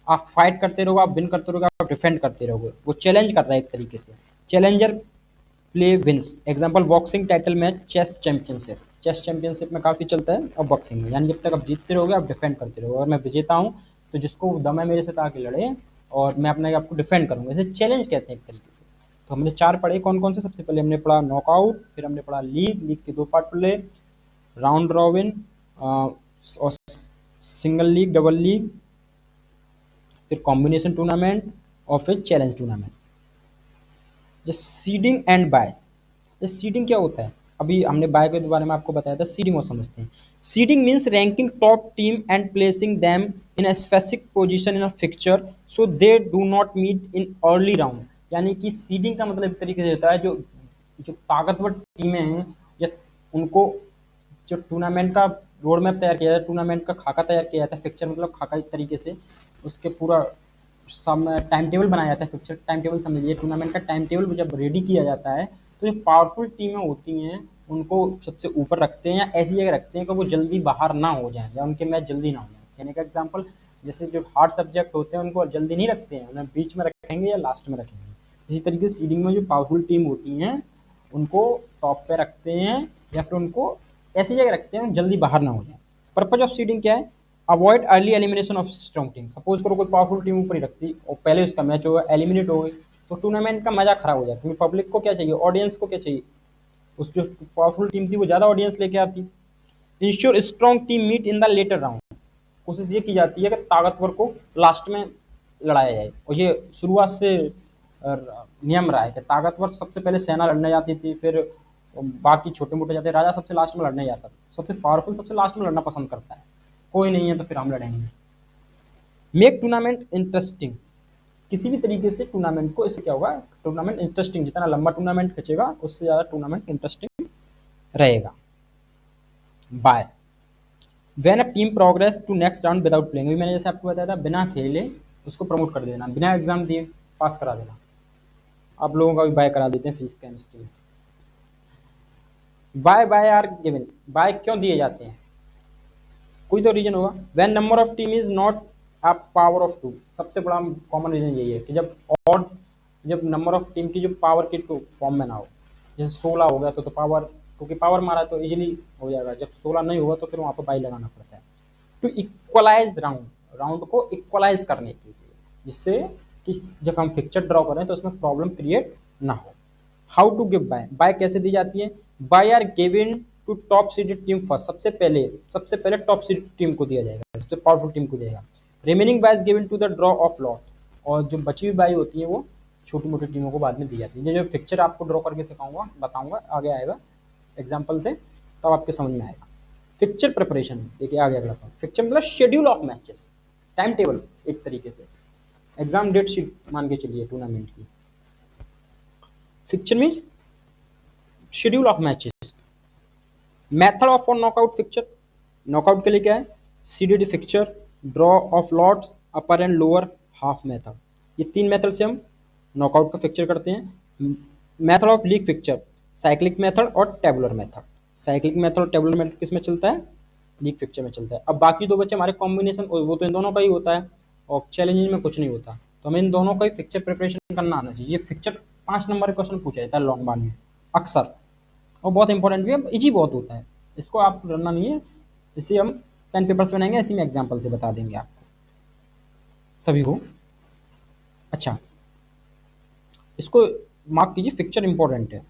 Speaker 1: आप फाइट करते रहोगे, आप विन करते रहोगे, आप डिफेंड करते रहोगे, वो चैलेंज कर रहा है एक तरीके से। Challenger play wins. Example boxing title match, chess championship. Chess championship में काफ़ी चलता है, और बॉक्सिंग में, यानी जब तक आप जीतते रहोगे आप डिफेंड करते रहोगे। और मैं विजेता हूँ तो जिसको दम है मेरे साथ आके लड़े, और मैं अपने आपको डिफेंड करूंगा। इसे चैलेंज कहते हैं एक तरीके से। तो हमने 4 पढ़े, कौन कौन से? सबसे पहले हमने पढ़ा नॉकआउट, फिर हमने पढ़ा लीग, लीग के 2 पार्ट पढ़े, राउंड रॉबिन और सिंगल लीग, डबल लीग, फिर कॉम्बिनेशन टूर्नामेंट, और फिर चैलेंज टूर्नामेंट। जो सीडिंग एंड बाय, ये सीडिंग क्या होता है? अभी हमने बाय के बारे में आपको बताया था, सीडिंग और समझते हैं। Seeding means ranking top team and placing them in a specific position in a fixture so they do not meet in early round. यानी कि सीडिंग का मतलब एक तरीके से होता है, जो जो ताकतवर टीमें हैं, या उनको जो टूर्नामेंट का रोड मैप तैयार किया जाता है, टूर्नामेंट का खाका तैयार किया जाता है, फिक्चर मतलब खाका एक तरीके से, उसके पूरा सम टाइम टेबल बनाया जाता है। फिक्चर टाइम टेबल समझिए, टूर्नामेंट का टाइम टेबल जब रेडी किया जाता है, तो जो पावरफुल टीमें होती हैं उनको सबसे ऊपर रखते हैं, या ऐसी जगह रखते हैं कि वो जल्दी बाहर ना हो जाए, या उनके मैच जल्दी ना हो जाए। कहने का एग्जाम्पल, जैसे जो हार्ड सब्जेक्ट होते हैं उनको जल्दी नहीं रखते हैं, उन्हें बीच में रखेंगे या लास्ट में रखेंगे। इसी तरीके से सीडिंग में जो पावरफुल टीम होती हैं उनको टॉप पे रखते हैं, या फिर उनको ऐसी जगह रखते हैं जल्दी बाहर ना हो जाए। पर्पज ऑफ सीडिंग क्या है? Avoid early elimination of strong team. Suppose करो कोई पावरफुल टीम ऊपर ही रखती और पहले उसका मैच होगा, एलिमिनेट हो गई, तो टूर्नामेंट का मजा खराब हो जाता है। पब्लिक को क्या चाहिए? ऑडियंस को क्या चाहिए? उस जो पावरफुल टीम थी वो ज़्यादा ऑडियंस लेके आती। Ensure strong team meet in the later round. कोशिश ये की जाती है कि ताकतवर को लास्ट में लड़ाया जाए, और ये शुरुआत से नियम रहा है कि ताकतवर सबसे पहले सेना लड़ने जाती थी, फिर बाकी छोटे मोटे जाते, राजा सबसे लास्ट में लड़ने जाता था। सबसे पावरफुल सबसे लास्ट में लड़ना पसंद करता है, कोई नहीं है तो फिर हम लड़ेंगे। Make tournament interesting. किसी भी तरीके से टूर्नामेंट को, इससे क्या होगा? टूर्नामेंट इंटरेस्टिंग, जितना लंबा टूर्नामेंट खींचेगा उससे ज़्यादा टूर्नामेंट इंटरेस्टिंग रहेगा। Bye when a team progress to next round without playing. अभी मैंने जैसे आपको बताया था, बिना खेले उसको प्रमोट कर देना, बिना एग्जाम दिए पास करा देना। आप लोगों का भी बाय करा देते हैं फिजिक्स केमिस्ट्री में। Bye bye are given, bye क्यों दिए जाते हैं? कोई तो रीजन होगा। When number of team is not a power of 2। सबसे बड़ा कॉमन रीजन यही है कि जब ऑड, जब नंबर ऑफ टीम की जो पावर की टू फॉर्म में ना हो। जैसे 16 हो गया तो पावर, क्योंकि पावर मारा तो इजीली हो जाएगा। जब 16 नहीं होगा तो फिर वहाँ पर बाई लगाना पड़ता है। टू इक्वलाइज राउंड, राउंड को इक्वलाइज करने के लिए, जिससे कि जब हम फिक्चर ड्रॉ करें तो उसमें प्रॉब्लम क्रिएट ना हो। How to give bye, bye कैसे दी जाती है? Bye are given to top seeded team first, सबसे पहले टॉप सीडेड टीम को दिया जाएगा, सबसे पावरफुल टीम को दिया जाएगा। Remaining bye is given to the draw of lot, और जो बची हुई बाय होती है वो छोटी मोटी टीमों को बाद में दी जाती है। ये जो पिक्चर आपको ड्रॉ करके सिखाऊंगा, बताऊंगा, आगे आएगा एग्जाम्पल से, तब आपके समझ में आएगा। फिक्चर प्रिपरेशन, देखिए आगे अगला पॉइंट, फिक्चर मतलब schedule of matches, time table एक तरीके से, एग्जाम डेट शीट मान के चलिए टूर्नामेंट की। Fixture mean schedule of matches. Method of for knockout fixture, knockout के लिए क्या है? Seeded fixture, draw of lots, upper and lower half method, ये 3 मेथड से हम नॉकआउट का फिक्चर करते हैं। Method of league fixture, cyclic method और टेबुलर मेथड। साइक्लिक मेथड और टेबुलर मेथड किस में चलता है? लीग फिक्चर में चलता है। अब बाकी 2 बच्चे हमारे कॉम्बिनेशन, वो तो इन दोनों का ही होता है, और चैलेंजिंग में कुछ नहीं होता, तो हमें इन दोनों का ही फिक्चर प्रिपरेशन करना आना चाहिए। ये फिक्चर 5 नंबर क्वेश्चन पूछा जाता है लॉन्ग बार में अक्सर, और बहुत इंपॉर्टेंट भी है, इजी बहुत होता है, इसको आप डरना नहीं है। इसे हम पेन पेपर्स बनाएंगे, इसी में एग्जाम्पल से बता देंगे आपको सभी को। अच्छा, इसको मार्क कीजिए, फिक्चर इंपॉर्टेंट है।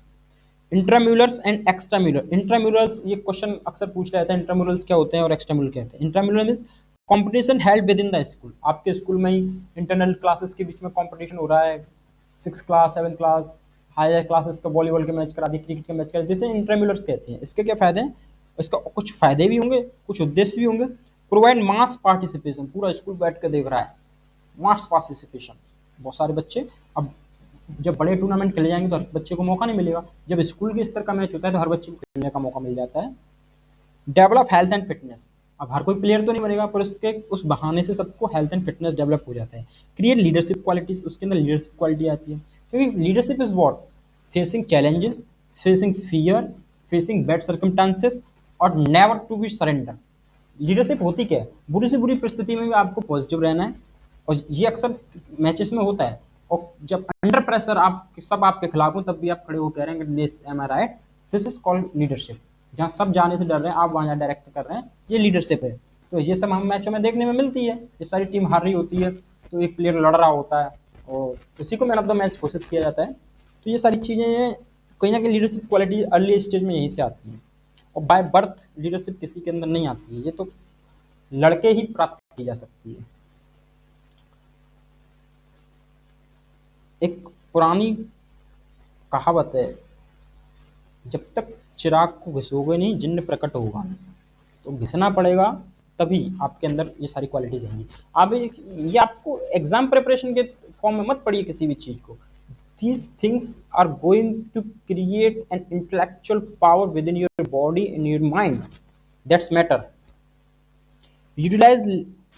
Speaker 1: इंट्राम्यूलर्स एंड एक्स्ट्राम्यूलर, इंट्राम्यूलर्स ये क्वेश्चन अक्सर पूछ रहा था, इंट्राम्यूलर्स क्या होते हैं और एक्स्ट्राम्यूलर क्या होते हैं? Intramural means competition held within the school, आपके स्कूल में ही इंटरनल क्लासेस के बीच में कंपटीशन हो रहा है, 6 क्लास 7 क्लास हायर क्लासेस का वॉलीबॉल के मैच करा दी, क्रिकेट के मैच करा दी, जिसे इंट्राम्यूलर्स कहते हैं। इसके क्या फायदे हैं? इसका कुछ फायदे भी होंगे, कुछ उद्देश्य भी होंगे। प्रोवाइड मास पार्टिसिपेशन, पूरा स्कूल बैठ कर देख रहा है, मास पार्टिसिपेशन, बहुत सारे बच्चे। अब जब बड़े टूर्नामेंट खेले जाएंगे तो हर बच्चे को मौका नहीं मिलेगा, जब स्कूल के स्तर का मैच होता है तो हर बच्चे को खेलने का मौका मिल जाता है। डेवलप हेल्थ एंड फिटनेस, अब हर कोई प्लेयर तो नहीं बनेगा, पर उसके उस बहाने से सबको हेल्थ एंड फिटनेस डेवलप हो जाता है। क्रिएट लीडरशिप क्वालिटीज, उसके अंदर लीडरशिप क्वालिटी आती है, क्योंकि leadership is what? Facing challenges, facing fear, facing bad circumstances, और never to be surrender. Leadership होती क्या है? बुरी से बुरी परिस्थिति में भी आपको पॉजिटिव रहना है, और ये अक्सर मैचेस में होता है। और जब अंडर प्रेशर आप सब आपके खिलाफ हो, तब भी आप खड़े हो कह रहे हैं this am I right, this is called leadership. जहाँ सब जाने से डर रहे हैं, आप वहाँ डायरेक्ट कर रहे हैं, ये लीडरशिप है। तो ये सब हम मैचों में देखने में मिलती है, जब सारी टीम हार रही होती है तो एक प्लेयर लड़ रहा होता है और उसी को मैन ऑफ द मैच घोषित किया जाता है। तो ये सारी चीज़ें कहीं ना कहीं लीडरशिप क्वालिटी अर्ली स्टेज में यहीं से आती हैं, और बाय बर्थ लीडरशिप किसी के अंदर नहीं आती है, ये तो लड़के ही प्राप्त की जा सकती है। एक पुरानी कहावत है, जब तक चिराग को घिसोगे नहीं जिन्न प्रकट होगा नहीं, तो घिसना पड़ेगा, तभी आपके अंदर ये सारी क्वालिटीज आएंगी। आप ये आपको एग्जाम प्रिपरेशन के फॉर्म में मत पढ़िए किसी भी चीज़ को। These things are going to create an intellectual power within your body in your mind, that's matter. Utilise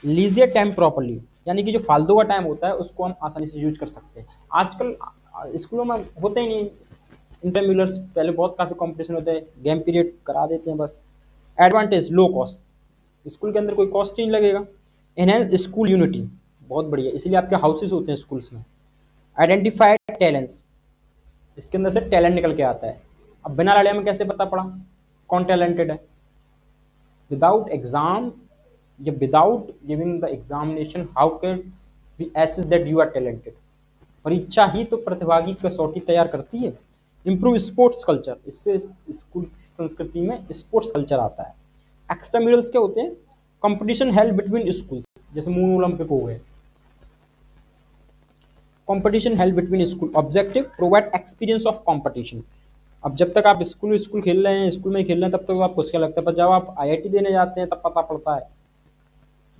Speaker 1: leisure time properly, यानी कि जो फालतू का टाइम होता है उसको हम आसानी से यूज कर सकते हैं। आजकल स्कूलों में होते ही नहीं इंटरम्यूलर्स, पहले बहुत काफ़ी कंपटीशन होते हैं, गेम पीरियड करा देते हैं बस। एडवांटेज लो कॉस्ट, स्कूल के अंदर कोई कॉस्ट नहीं लगेगा। एनहेंस स्कूल यूनिटी, बहुत बढ़िया, इसलिए आपके हाउसेस होते हैं स्कूल्स में। आइडेंटिफाइड टैलेंट्स, इसके अंदर से टैलेंट निकल के आता है। अब बिना लड़े में कैसे पता पड़ा कौन टैलेंटेड है? विदाउट एग्जाम, जब without giving the examination how can we assess that you are talented? परीक्षा ही तो प्रतिभागी कसौटी तैयार करती है। इम्प्रूव स्पोर्ट्स कल्चर, इससे स्कूल की संस्कृति में स्पोर्ट्स कल्चर आता है। एक्स्ट्राम्यूरल्स क्या होते हैं? कंपटीशन हेल्ड बिटवीन स्कूल्स, जैसे मून ओलंपिक हो गए, competition held between school. Objective provide experience of competition, अब जब तक आप स्कूल स्कूल खेल रहे हैं, स्कूल में खेल रहे हैं, तब तक आपको क्या लगता है, पर जब आप आईआईटी देने जाते हैं तब पता पड़ता है,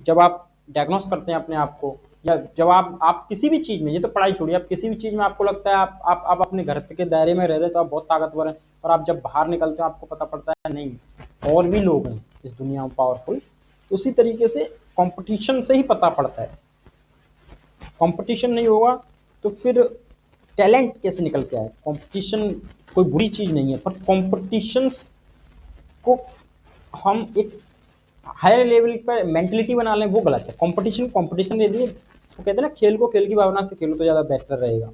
Speaker 1: जब आप डायग्नोस करते हैं अपने आप को, या जब आप किसी भी चीज़ में, ये तो पढ़ाई छोड़िए, आप किसी भी चीज़ में आपको लगता है आप अपने घर के दायरे में रह रहे हैं तो आप बहुत ताकतवर हैं, और आप जब बाहर निकलते हो आपको पता पड़ता है नहीं और भी लोग हैं इस दुनिया में पावरफुल। तो उसी तरीके से कंपटीशन से ही पता पड़ता है। कंपटीशन नहीं होगा तो फिर टैलेंट कैसे निकल के आए? कंपटीशन कोई बुरी चीज़ नहीं है, पर कॉम्पिटिशन्स को हम एक हायर लेवल पर मेंटलिटी बना लें वो गलत है। कंपटीशन दे दिए, वो कहते हैं ना, खेल को खेल की भावना से खेलो तो ज़्यादा बेहतर रहेगा।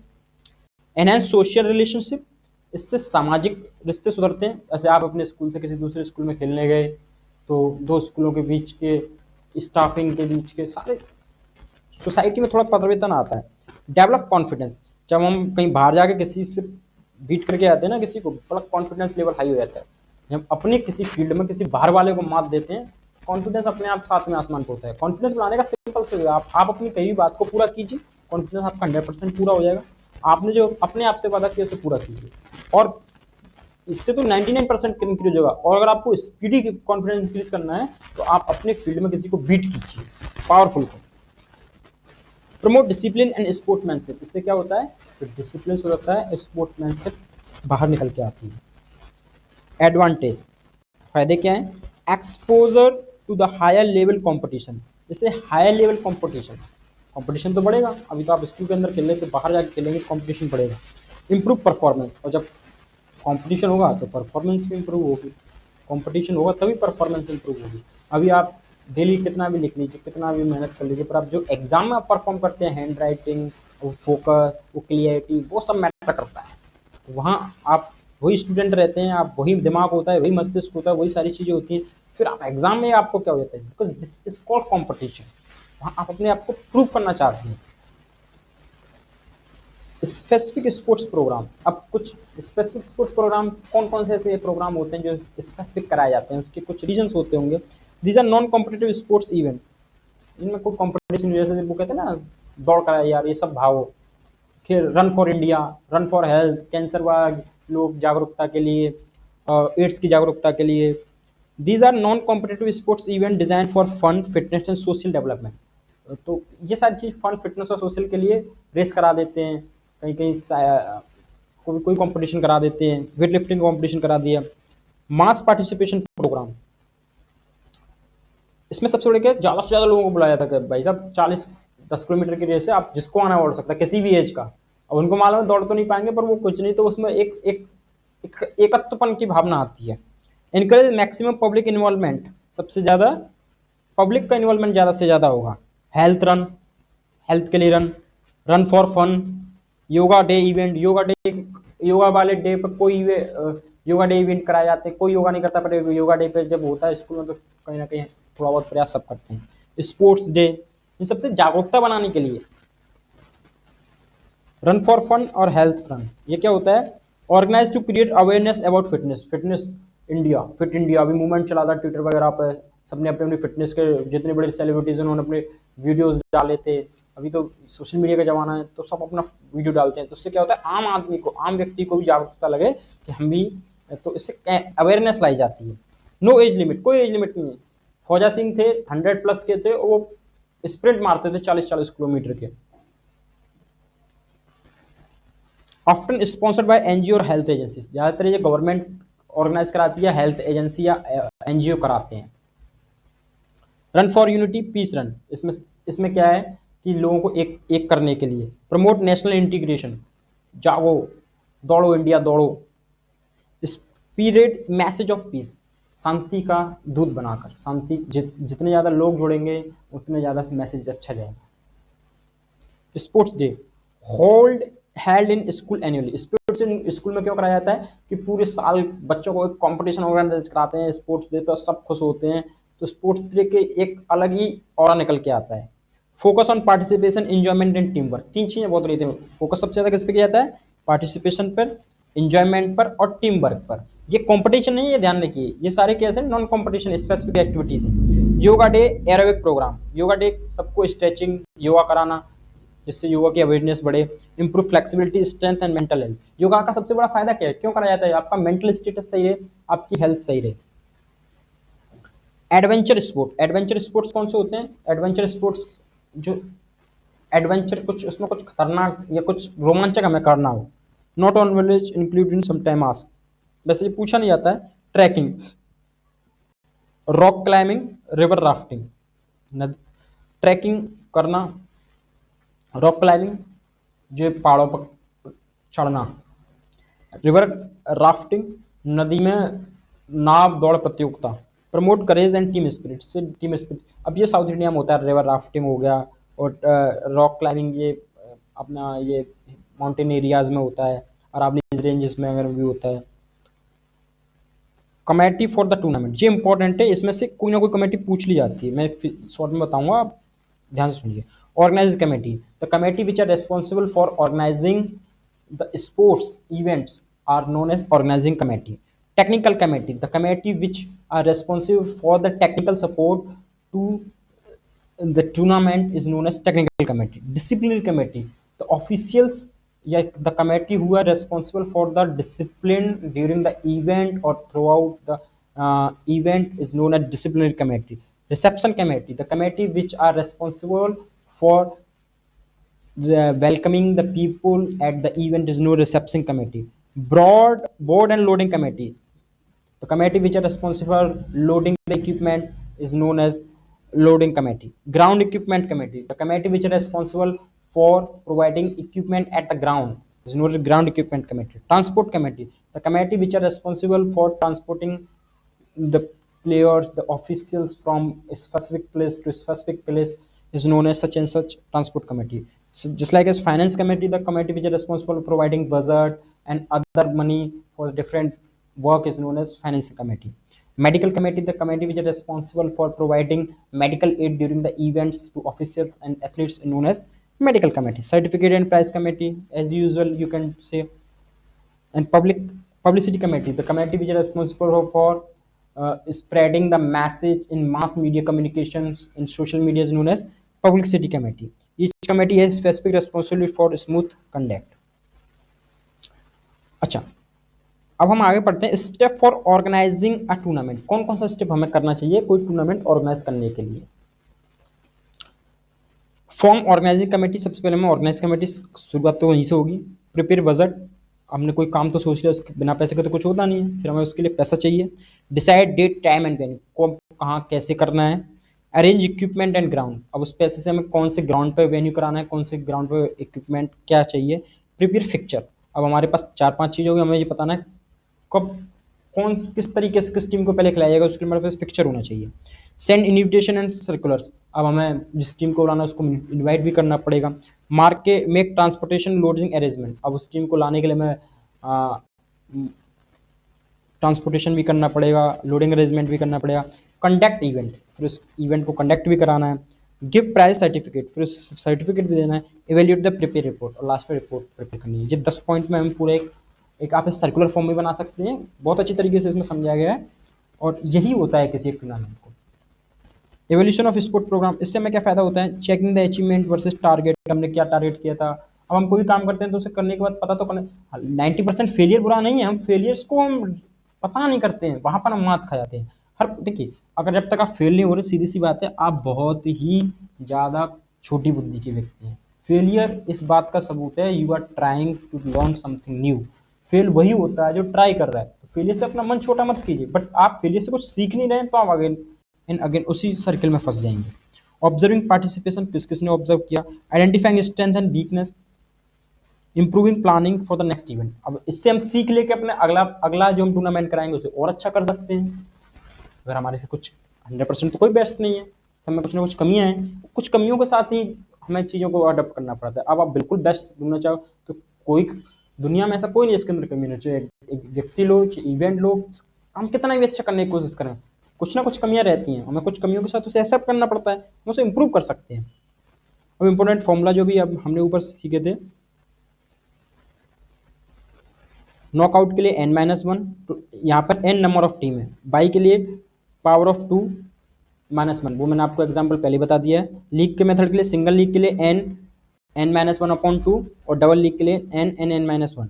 Speaker 1: एनहेंस सोशल रिलेशनशिप, इससे सामाजिक रिश्ते सुधरते हैं। जैसे आप अपने स्कूल से किसी दूसरे स्कूल में खेलने गए तो 2 स्कूलों के बीच के, स्टाफिंग के बीच के, सारे सोसाइटी में थोड़ा परिवर्तन आता है। डेवलप कॉन्फिडेंस, जब हम कहीं बाहर जाके किसी से बीट करके आते हैं ना किसी को, बड़ा कॉन्फिडेंस लेवल हाई हो जाता है। जब अपने किसी फील्ड में किसी बाहर वाले को मात देते हैं, कॉन्फिडेंस अपने आप साथ में आसमान पे होता है। कॉन्फिडेंस बढ़ाने का सिंपल से आप अपनी कही हुई बात को पूरा कीजिए, कॉन्फिडेंस आपका 100% पूरा हो जाएगा। आपने जो अपने आप से वादा किया उसे पूरा कीजिए, और इससे तो 99% इंक्रीज होगा। और अगर आपको स्पीडी कॉन्फिडेंस इंक्रीज करना है तो आप अपने फील्ड में किसी को बीट कीजिए, पावरफुल को। प्रमोट डिसिप्लिन एंड स्पोर्ट्समैनशिप, इससे क्या होता है, तो डिसिप्लिन हो जाता है, स्पोर्ट्समैनशिप बाहर निकल के आती है। एडवांटेज, फायदे क्या हैं, exposure to the higher level competition, इससे हायर लेवल कंपटीशन तो बढ़ेगा। अभी तो आप स्कूल के अंदर खेल रहे, तो बाहर जाकर खेलेंगे तो कंपटीशन बढ़ेगा। इंप्रूव परफॉर्मेंस, और जब कंपटीशन होगा तो परफॉर्मेंस भी इंप्रूव होगी, कंपटीशन होगा तभी परफॉर्मेंस इंप्रूव होगी। अभी आप डेली कितना भी लिख लीजिए, कितना भी मेहनत कर लीजिए, पर आप जो एग्जाम में आप परफॉर्म करते हैं, हैंड राइटिंग, वो फोकस, वो क्लियरिटी, वो सब मैटर करता है। तो वहाँ आप वही स्टूडेंट रहते हैं, आप वही दिमाग होता है, वही मस्तिष्क होता है, वही सारी चीज़ें होती हैं। फिर आप एग्जाम में आपको क्या हो जाता है, because this is called competition, वहाँ आप अपने आप को प्रूव करना चाहते हैं। स्पेसिफिक स्पोर्ट्स प्रोग्राम, अब कुछ स्पेसिफिक स्पोर्ट्स प्रोग्राम कौन कौन से ऐसे प्रोग्राम होते हैं जो स्पेसिफिक कराए जाते हैं, उसके कुछ रीजंस होते होंगे। These are non competitive sports event, इनमें कोई कॉम्पिटिशन, जैसे वो कहते हैं ना दौड़ कराए यार, ये सब भागो। फिर run for India, run for health, cancer वाला लोग जागरूकता के लिए, एड्स की जागरूकता के लिए। These are non competitive sports event design for fun, fitness and social development. तो ये सारी चीज़ फन, फिटनेस और सोशल के लिए रेस करा देते हैं, कहीं कहीं कोई कोई कंपटीशन करा देते हैं, वेट लिफ्टिंग कंपटीशन करा दिया। मास पार्टिसिपेशन प्रोग्राम, इसमें सबसे बड़े क्या, ज़्यादा से ज़्यादा लोगों को बुलाया जाता है। भाई साहब 10 किलोमीटर की रेस है, आप जिसको आना दौड़ सकता है, किसी भी एज का। अब उनको मालूम है दौड़ तो नहीं पाएंगे, पर वो कुछ नहीं तो उसमें एक एकत्वपन की भावना आती है। इनकरेज मैक्सिमम पब्लिक इन्वॉल्वमेंट, सबसे ज़्यादा पब्लिक का इन्वॉल्वमेंट ज़्यादा से ज़्यादा होगा। हेल्थ रन, हेल्थ के लिए run, run for fun, yoga day event, yoga वाले डे पर कोई योगा डे इवेंट कराए जाते हैं। कोई योगा नहीं करता, पर योगा डे पे जब होता है स्कूल में तो कहीं ना कहीं थोड़ा बहुत प्रयास सब करते हैं। स्पोर्ट्स डे, इन सबसे जागरूकता बनाने के लिए। रन फॉर फन और हेल्थ रन, ये क्या होता है, organise to create awareness about fitness, fitness India, fit India अभी मूवमेंट चला था ट्विटर वगैरह पर, सबने अपने अपने फिटनेस के, जितने बड़े सेलिब्रिटीज उन्होंने अपने वीडियोस डाले थे। अभी तो सोशल मीडिया का जमाना है, तो सब अपना वीडियो डालते हैं, तो उससे क्या होता है, आम आदमी को, आम व्यक्ति को भी जागरूकता लगे कि हम भी, तो इससे अवेयरनेस लाई जाती है। नो एज लिमिट, कोई एज लिमिट नहीं है। फौजा सिंह थे 100+ के थे, वो स्प्रिंट मारते थे 40-40 किलोमीटर के। ऑफ्टन स्पॉन्सर्ड बाय एनजीओ और हेल्थ एजेंसी, ज़्यादातर ये गवर्नमेंट ऑर्गेनाइज कराती है, हेल्थ एजेंसी या एनजीओ कराते हैं। Run for unity, peace run, इसमें क्या है कि लोगों को एक करने के लिए। प्रमोट नेशनल इंटीग्रेशन, जागो, दौड़ो इंडिया दौड़ो। स्पिरिट मैसेज ऑफ पीस, शांति का दूत बनाकर, शांति जितने ज़्यादा लोग जुड़ेंगे उतने ज़्यादा मैसेज अच्छा जाएगा। Sports day, hold held in school annually, sports school में क्यों कराया जाता है कि पूरे साल बच्चों को एक कंपटीशन ऑर्गेनाइज कराते हैं, स्पोर्ट्स डे पर सब खुश होते हैं, तो स्पोर्ट्स डे के एक अलग ही ऑरा निकल के आता है। Focus on participation, enjoyment and team work, तीन चीज़ें बहुत रहती हैं। फोकस सबसे ज़्यादा किस पे किया जाता है, पार्टिसिपेशन पर, इंजॉयमेंट पर और टीम वर्क पर। ये कंपटीशन नहीं है, ये ध्यान रखिए, ये सारे कैसे नॉन कंपटीशन स्पेसिफिक एक्टिविटीज हैं। Yoga day, aerobic program, yoga day सबको स्ट्रेचिंग, योगा कराना, जिससे योगा की अवेयरनेस बढ़े। Improve flexibility, strength and mental health, yoga का सबसे बड़ा फायदा क्या है, क्यों कराया जाता है, आपका मेंटल स्टेटस सही रहे, आपकी हेल्थ सही रहे। एडवेंचर स्पोर्ट, एडवेंचर स्पोर्ट्स कौन से होते हैं, एडवेंचर स्पोर्ट्स जो एडवेंचर कुछ उसमें कुछ खतरनाक या कुछ रोमांचक हमें करना हो। Not on village include in some time ask, वैसे ये पूछा नहीं जाता है। Trekking, rock climbing, river rafting, trekking करना, रॉक क्लाइंबिंग जो पहाड़ों पर चढ़ना, रिवर राफ्टिंग नदी में नाव दौड़ प्रतियोगिता। Promote courage and team spirit, से टीम स्पिरिट, अब ये साउथ इंडिया में होता है, रिवर राफ्टिंग हो गया, और रॉक क्लाइंबिंग ये अपना ये माउंटेन एरियाज में होता है, और आपने रेंजेस में अगर भी होता है। कमेटी फॉर द टूर्नामेंट, ये इंपॉर्टेंट है, इसमें से कोई ना कोई कमेटी पूछ ली जाती है, मैं शॉर्ट में बताऊंगा, आप ध्यान से सुनिए। Organise committee, the committee which are responsible for organising the sports events are known as organizing committee. Technical committee, the committee which are responsible for the technical support to the tournament is known as technical committee. Disciplinary committee, the officials, yeah, the committee who are responsible for the discipline during the event or throughout the event is known as disciplinary committee. Reception committee, the committee which are responsible for welcoming the people at the event is known reception committee. Broad board and loading committee, the committee which are responsible for loading the equipment is known as loading committee. Ground equipment committee, the committee which are responsible for providing equipment at the ground is known as ground equipment committee. Transport committee, the committee which are responsible for transporting the players, the officials from a specific place to a specific place is known as such and such transport committee. So just like as finance committee, the committee which is responsible for providing budget and other money for different work is known as finance committee. Medical committee, the committee which is responsible for providing medical aid during the events to officials and athletes is known as medical committee. Certificate and prize committee, as usual, you can say. And publicity committee, the committee which is responsible for spreading the message in mass media communications in social media is known as publicity committee. Each committee has specific responsibility for smooth conduct. अच्छा, अब हम आगे पढ़ते हैं step for organising a tournament. कौन कौन सा स्टेप हमें करना चाहिए कोई टूर्नामेंट ऑर्गेनाइज करने के लिए। फॉर्म ऑर्गेनाइजिंग कमेटी, सबसे पहले हमें ऑर्गेनाइज कमेटी शुरुआत तो वहीं से होगी। प्रिपेयर बजट, हमने कोई काम तो सोच लिया, उसके बिना पैसे के तो कुछ होता नहीं है, फिर हमें उसके लिए पैसा चाहिए। Decide date time and venue, को कहाँ कैसे करना है। अरेंज इक्विपमेंट एंड ग्राउंड, अब उस पैसे से हमें कौन से ग्राउंड पे वेन्यू कराना है, कौन से ग्राउंड पे इक्विपमेंट क्या चाहिए। प्रिपेयर फिक्चर, अब हमारे पास 4-5 चीज़ होगी, हमें ये बताना है कब कौन किस तरीके से किस टीम को पहले खिलाया जाएगा, उसके लिए हमारे पास फिक्चर होना चाहिए। सेंड इन्विटेशन एंड सर्कुलर्स, अब हमें जिस टीम को बुलाना है उसको इनवाइट भी करना पड़ेगा। मेक ट्रांसपोर्टेशन लोडिंग अरेंजमेंट, अब उस टीम को लाने के लिए हमें ट्रांसपोर्टेशन भी करना पड़ेगा, लोडिंग अरेंजमेंट भी करना पड़ेगा। कंडक्ट इवेंट, फिर उस इवेंट को कंडक्ट भी कराना है। गिव प्राइज सर्टिफिकेट, फिर उस सर्टिफिकेट भी देना है। इवेल्यूएट द प्रिपेयर रिपोर्ट, और लास्ट में रिपोर्ट प्रिपेयर करनी है। ये 10 पॉइंट में हम पूरे एक आप इस सर्कुलर फॉर्म में बना सकते हैं, बहुत अच्छी तरीके से इसमें समझाया गया है, और यही होता है किसी एक टूर्नामेंट को। एवोल्यूशन ऑफ स्पोर्ट प्रोग्राम, इससे हमें क्या फायदा होता है। Checking the achievement versus target, हमने क्या टारगेट किया था। अब हम कोई काम करते हैं तो उसे करने के बाद पता तो करना, 90% फेलियर बुरा नहीं है, हम फेलियर्स को हम पता नहीं करते हैं, वहां पर हम मात खा जाते हैं। हर देखिए, अगर जब तक आप फेल नहीं हो रहे, सीधी सी बात है, आप बहुत ही ज़्यादा छोटी बुद्धि के व्यक्ति हैं। फेलियर इस बात का सबूत है, you are trying to learn something new. Fail वही होता है जो ट्राई कर रहा है। तो फेलियर से अपना मन छोटा मत कीजिए, बट आप फेलियर से कुछ सीख नहीं रहे हैं तो आप अगेन एंड अगेन उसी सर्किल में फंस जाएंगे। ऑब्जर्विंग पार्टिसिपेशन, किस किसने ऑब्जर्व किया। Identifying strength and weakness, improving planning for the next event, अब इससे हम सीख लेके अपने अगला जो हम टूर्नामेंट कराएंगे उसे और अच्छा कर सकते हैं। अगर हमारे से कुछ 100% तो कोई बेस्ट नहीं है, सब में कुछ ना कुछ कमियां हैं, कुछ कमियों के साथ ही हमें चीज़ों को अडॉप्ट करना पड़ता है। अब आप बिल्कुल बेस्ट ढूंढना चाहो तो कोई दुनिया में ऐसा कोई नहीं इसके अंदर कमी नहीं, चाहे एक व्यक्ति लो चाहे इवेंट लो, हम कितना भी अच्छा करने की कोशिश करें, कुछ ना कुछ कमियां रहती हैं, हमें कुछ कमियों के साथ उसे एक्सेप्ट करना पड़ता है, हम उसे इम्प्रूव कर सकते हैं। अब इंपॉर्टेंट फॉर्मूला जो भी अब हमने ऊपर सीखे थे, नॉकआउट के लिए n-1, तो यहाँ पर n नंबर ऑफ टीम है, बाई के लिए पावर ऑफ 2-1, वो मैंने आपको एग्जांपल पहले बता दिया है। लीग के मेथड के लिए, सिंगल लीग के लिए n-1/2 और डबल लीग के लिए n-1।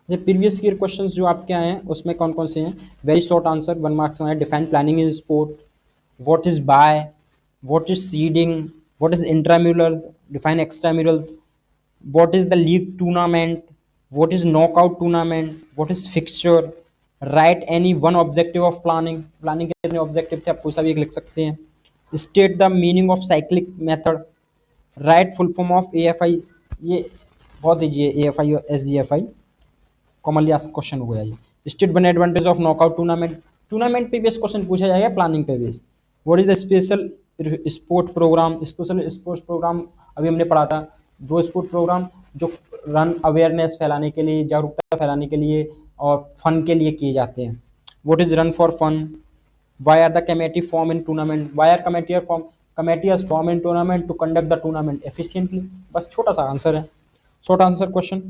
Speaker 1: ये प्रीवियस ईयर क्वेश्चंस जो आपके आए हैं उसमें कौन कौन से हैं। वेरी शॉर्ट आंसर 1 मार्क्स में है। Define planning in sport, what is bye, what is seeding, what is intramural, define extramurals, what is the league tournament, what is knockout tournament, what is fixture, write any one objective of planning के कितने ऑब्जेक्टिव थे आप कोई सा भी एक लिख सकते हैं। state the meaning of cyclic method, write full form of AFI, ये बहुत ईजी है, AFI और SGFI कॉमनली आस्क्ड क्वेश्चन हो गया ये। state one advantage of knockout tournament पे बेस क्वेश्चन पूछा जाएगा प्लानिंग पे base. what is the special sport program, special sports program अभी हमने पढ़ा था, 2 स्पोर्ट प्रोग्राम जो रन अवेयरनेस फैलाने के लिए, जागरूकता फैलाने के लिए और फन के लिए किए जाते हैं। What is run for fun, why are the committee form in tournament, why are committee are form in tournament to conduct the tournament efficiently. बस छोटा सा आंसर है, short answer question.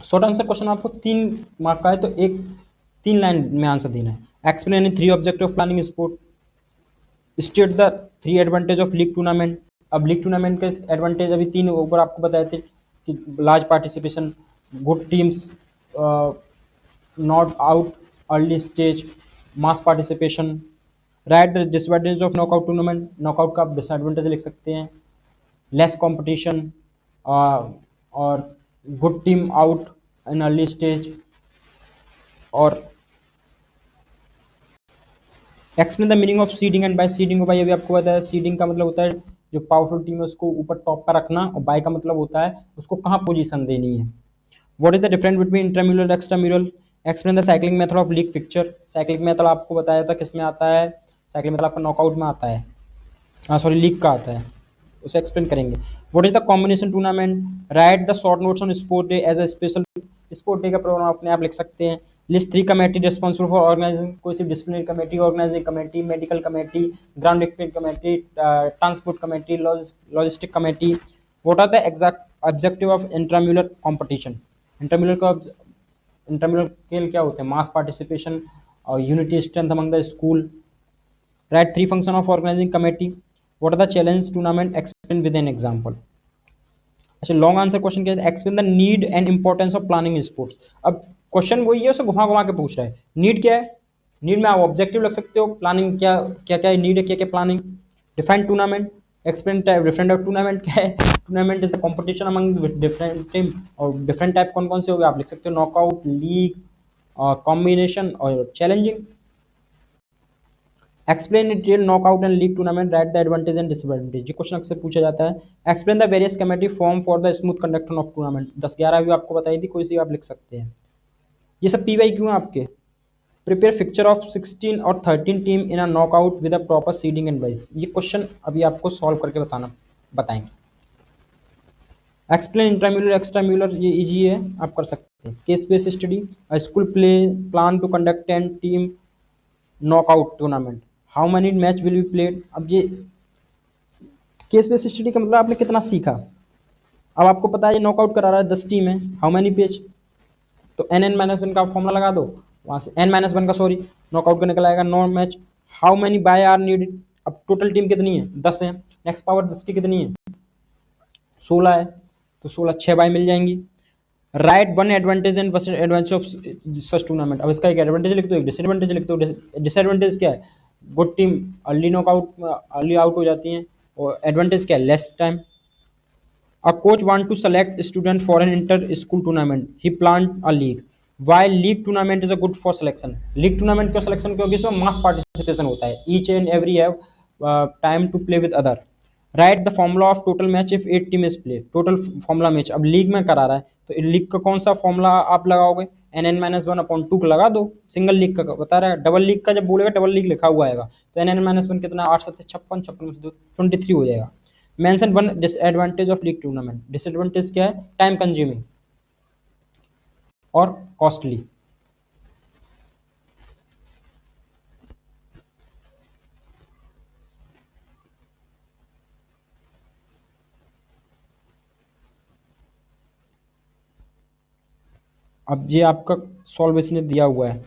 Speaker 1: Short answer question आपको 3 मार्क का है, तो 3 लाइन में आंसर देना है। Explain any 3 objective of planning sport, state the 3 advantage of league tournament. अब लीग टूर्नामेंट के एडवांटेज अभी 3 ऊपर आपको बताए थे कि large participation, good teams, not out early stage, mass participation. Right the disadvantage of knockout tournament, knockout का आप डिसएडवांटेज लिख सकते हैं। लेस कंपटीशन और good team out in early stage. और explain the meaning of seeding and bye. Seeding को भाई अभी आपको बताया, सीडिंग का मतलब होता है जो पावरफुल टीम है उसको ऊपर टॉप पर रखना, और बाय का मतलब होता है उसको कहाँ पोजीशन देनी है। What is the difference between intramural extramural. Explain the cycling method of league fixture. Cycling method आपको बताया था किस में आता है, साइक्लिंग मेथड आपका नॉकआउट में आता है, हाँ सॉरी लीग का आता है, उसे एक्सप्लेन करेंगे। What is the combination tournament. Write the short notes on sport day as a special. Sport day का प्रोग्राम अपने आप लिख सकते हैं। List 3 committee responsible for organising, कोई सी disciplinary committee, organising committee, medical committee, ground equipment committee, transport committee, logistic committee. What are the exact objective of intramural competition. Intramural का इंट्राम्यूलर खेल क्या होते हैं, मास पार्टिसिपेशन और unity strength among the school. Write 3 function of organising committee. What are the challenge tournament, explain with an example. अच्छा लॉन्ग आंसर क्वेश्चन क्या है, explain the need and importance of planning in sports. अब क्वेश्चन वही है, उसे घुमा घुमा के पूछ रहा है। नीड क्या है, नीड में आप ऑब्जेक्टिव लग सकते हो, प्लानिंग क्या क्या क्या नीड है, क्या क्या planning. Define tournament, explain type different of tournament क्या है। Tournament is the competition among different team, और डिफरेंट टाइप कौन कौन से हो गए आप लिख सकते हो, नॉकआउट, लीग, कॉम्बिनेशन और challenging. Explain detail knockout and league tournament, write the advantage and disadvantage, ये क्वेश्चन अक्सर पूछा जाता है। Explain the various committee form for the smooth conduction of tournament, 10-11 भी आपको बताई थी, कोई सी आप लिख सकते हैं। ये सब पीवाई क्यों है आपके। प्रिपेयर फिक्चर ऑफ 16 और 13 team in a knockout with a proper seeding and wise, ये क्वेश्चन अभी आपको सॉल्व करके बताएंगे। एक्सप्लेन इंट्राम्यूलर एक्स्ट्राम्यूलर, ये इजी है आप कर सकते हैं। Case based study, school play plan to conduct 10 team knockout tournament, how many match will be played. अब ये केस बेस्ड स्टडी का मतलब आपने कितना सीखा। अब आपको पता है ये नॉकआउट करा रहा है 10 टीम है, हाउ मैनी पेज, तो n n-1 का फॉर्मूला लगा दो, वहाँ से n-1 का सॉरी नॉकआउट का निकल आएगा 9 match. How many bye are needed, अब टोटल टीम कितनी है 10 है, नेक्स्ट पावर 10 की कितनी है 16 है, तो 16 6 बाय मिल जाएंगी। Right one advantage and advantage of such tournament, अब इसका एक एडवांटेज लिख दो एक डिसएडवांटेज लिख दो। डिसएडवांटेज क्या है, good team early knockout early out हो जाती हैं, और एडवांटेज क्या है less time. A coach want to select student for an inter-school tournament. He planned a league. Why league tournament is a good for selection? League tournament क्यों selection, क्योंकि इसमें mass participation होता है. Each and every have time to play with other. Write the formula of total match if 8 team is play. Total formula match. अब लीग में करा रहा है तो लीग का कौन सा फॉर्मूला आप लगाओगे, n-1/2 लगा दो। सिंगल लीग का बता रहा है, डबल लीग का जब बोलेगा डबल लीग लिखा हुआ आएगा, तो n-1 कितना 8 7 56 56 से 23 हो जाएगा। Mention one disadvantage of league tournament, disadvantage क्या है, टाइम कंज्यूमिंग और कॉस्टली। अब ये आपका सॉल्व ने दिया हुआ है।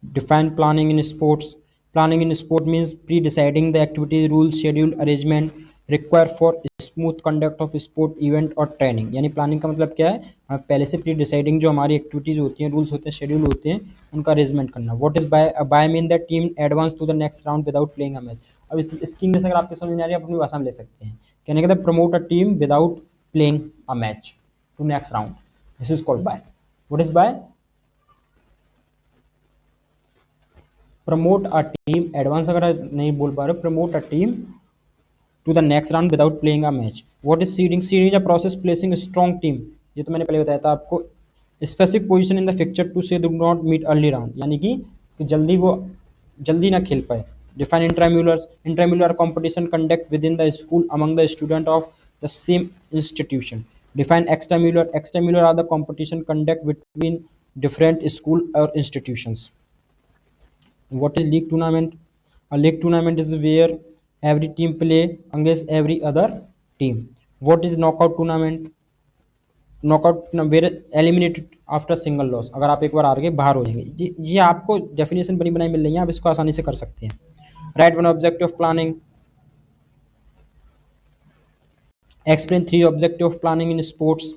Speaker 1: Define planning in sports, planning in sport means pre deciding the activity rule schedule arrangement require for smooth conduct of sport event और ट्रेनिंग। यानी प्लानिंग का मतलब क्या है, हमें पहले से प्री डिसाइडिंग जो हमारी एक्टिविटीज़ होती हैं, रूल्स होते हैं, शेड्यूल होते हैं, उनका अरेंजमेंट करना। What is bye mean the team advance to the next round without playing a match. अब इसकी इंग्लिश अगर आपके समझ में आ रही है, अपनी भाषा में ले सकते हैं। कहने का promote a team without playing a match to next round, this is called bye. What is bye, promote a team, advance अगर नहीं बोल पा रहे, promote a team to the next round without playing a match. What is seeding, seeding is a process placing strong team, ये तो मैंने पहले बताया था आपको। Specific position in the fixture to say do not meet early round, यानी कि जल्दी वो जल्दी ना खेल पाए। Define intramurals, intramural competition conduct within the school among the student of the same institution. Define extramural, extramural are the competition conduct between different school और institutions. What is league tournament? A league tournament is where every team play against every other team. What is knockout tournament? Knockout where eliminated after single loss, अगर आप एक बार हार गए बाहर हो जाएंगे। जी जी, आपको डेफिनेशन बनी बनाई मिल रही है, आप इसको आसानी से कर सकते हैं। Right one objective of planning, explain 3 objective of planning in sports.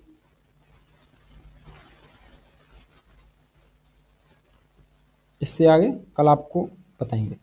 Speaker 1: इससे आगे कल आपको बताएंगे।